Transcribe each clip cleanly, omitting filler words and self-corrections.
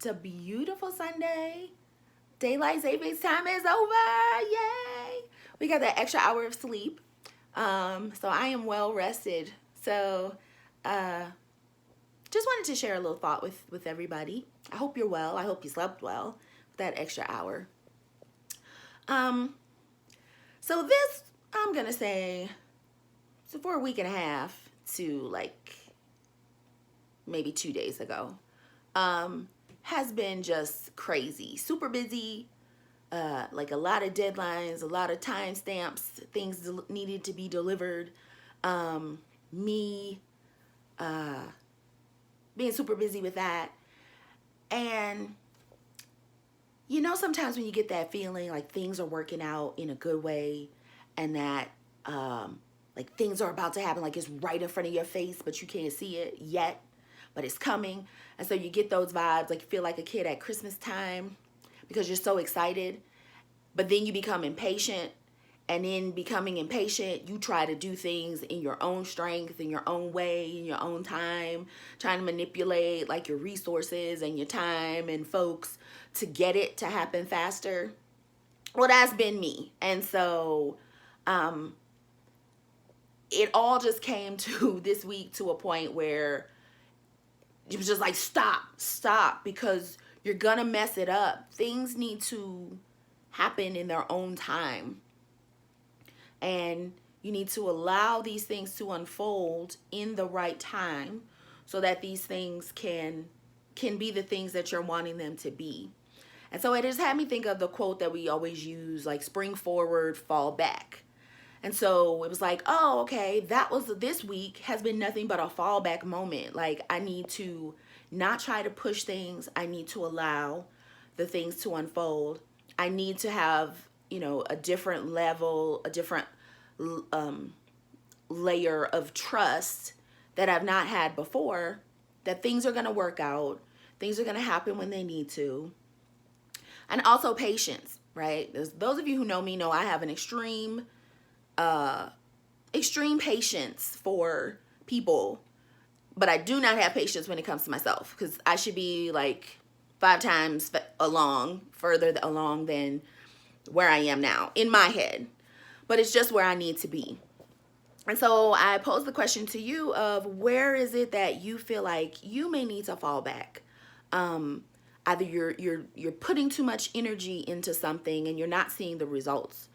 It's a beautiful Sunday. Daylight savings time is over. Yay! We got that extra hour of sleep. So I am well rested. So uh, just wanted to share a little thought with everybody. I hope you're well. I hope you slept well with that extra hour. Um, so this, I'm going to say, so for a week and a half to like maybe 2 days ago, has been just crazy. Super busy, like a lot of deadlines, a lot of time stamps, things needed to be delivered. Me being super busy with that. And sometimes when you get that feeling like things are working out in a good way and that like things are about to happen, like it's right in front of your face, but you can't see it yet, but it's coming. And so you get those vibes, like you feel like a kid at Christmas time because you're so excited, but then you become impatient. And in becoming impatient, you try to do things in your own strength, in your own way, in your own time, trying to manipulate like your resources and your time and folks to get it to happen faster. Well, that's been me. And so it all just came to this week to a point where it was just like, stop, because you're gonna mess it up. Things need to happen in their own time. And you need to allow these things to unfold in the right time so that these things can be the things that you're wanting them to be. And so it just had me think of the quote that we always use, like spring forward, fall back. And so it was like, oh, okay, this week has been nothing but a fallback moment. Like I need to not try to push things. I need to allow the things to unfold. I need to have, a different level, a different layer of trust that I've not had before, that things are going to work out. Things are going to happen when they need to. And also patience, right? Those of you who know me know I have an extreme patience for people, but I do not have patience when it comes to myself, because I should be like 5 times further along than where I am now in my head, but it's just where I need to be. And so I pose the question to you of where is it that you feel like you may need to fall back? Either you're putting too much energy into something and you're not seeing the results.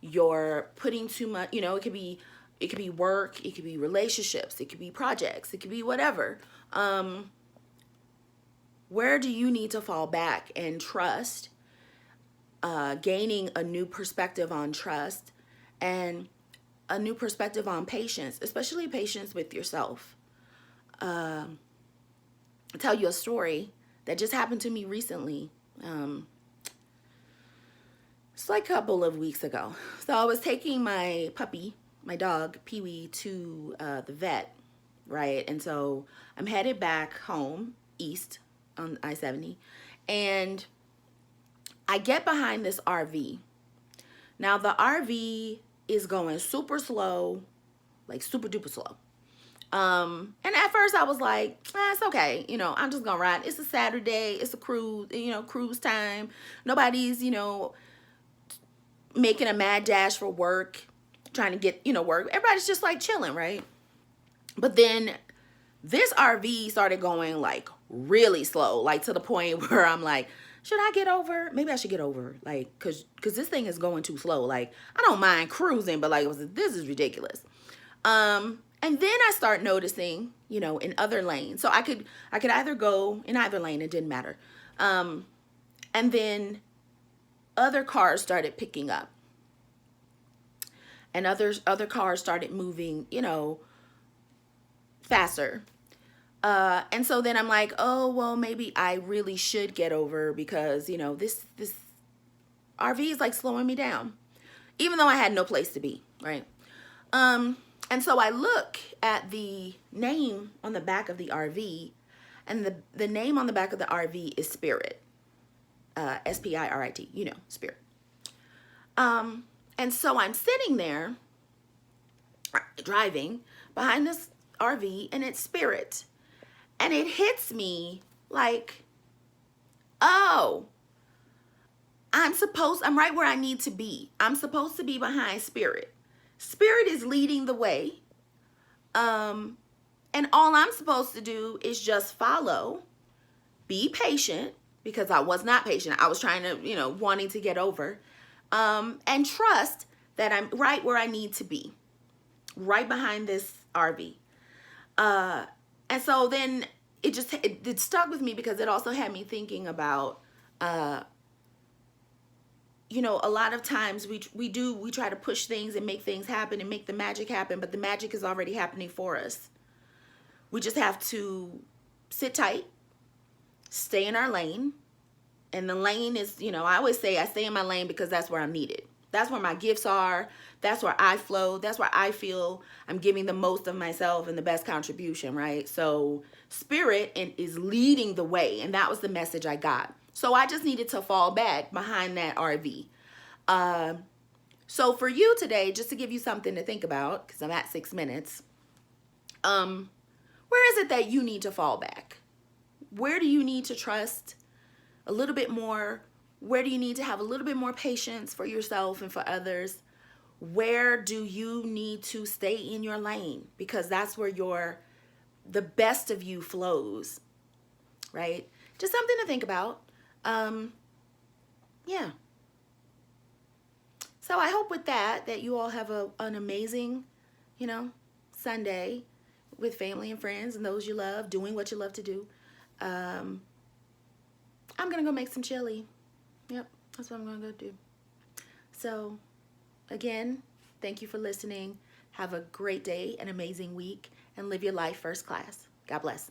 You're putting too much, it could be work, it could be relationships, it could be projects, it could be whatever. Where do you need to fall back and trust? Gaining a new perspective on trust and a new perspective on patience, especially patience with yourself. I'll tell you a story that just happened to me recently. It's like a couple of weeks ago. So I was taking my puppy, my dog, Pee-wee, to the vet, right? And so I'm headed back home, east on I-70, and I get behind this RV. Now the RV is going super slow, like super duper slow. And at first I was like, it's okay. I'm just gonna ride. It's a Saturday. It's a cruise, cruise time. Nobody's, making a mad dash for work, trying to get, work. Everybody's just like chilling, right? But then this RV started going like really slow, like to the point where I'm like, should I get over? Maybe I should get over, like, cause this thing is going too slow. Like, I don't mind cruising, but like, this is ridiculous. And then I start noticing, in other lanes. So I could either go in either lane. It didn't matter. And then other cars started picking up, and other cars started moving, faster. And so then I'm like, oh, well, maybe I really should get over because, this RV is like slowing me down, even though I had no place to be, right? And so I look at the name on the back of the RV, and the name on the back of the RV is Spirit, Spirit, Spirit. And so I'm sitting there driving behind this RV, and it's Spirit. And it hits me like, Oh, I'm right where I need to be. I'm supposed to be behind Spirit. Spirit is leading the way. And all I'm supposed to do is just follow, be patient, because I was not patient. I was trying to, wanting to get over, and trust that I'm right where I need to be, right behind this RV. And so then it stuck with me because it also had me thinking about, a lot of times we try to push things and make things happen and make the magic happen, but the magic is already happening for us. We just have to sit tight, stay in our lane. And the lane is, I always say I stay in my lane because that's where I'm needed. That's where my gifts are. That's where I flow. That's where I feel I'm giving the most of myself and the best contribution, right? So Spirit is leading the way. And that was the message I got. So I just needed to fall back behind that RV. So for you today, just to give you something to think about, because I'm at 6 minutes, where is it that you need to fall back? Where do you need to trust a little bit more? Where do you need to have a little bit more patience for yourself and for others? Where do you need to stay in your lane? Because that's where the best of you flows, right? Just something to think about. Yeah. So I hope with that you all have an amazing, Sunday with family and friends and those you love, doing what you love to do. I'm going to go make some chili. Yep, that's what I'm going to go do. So, again, thank you for listening. Have a great day, an amazing week, and live your life first class. God bless.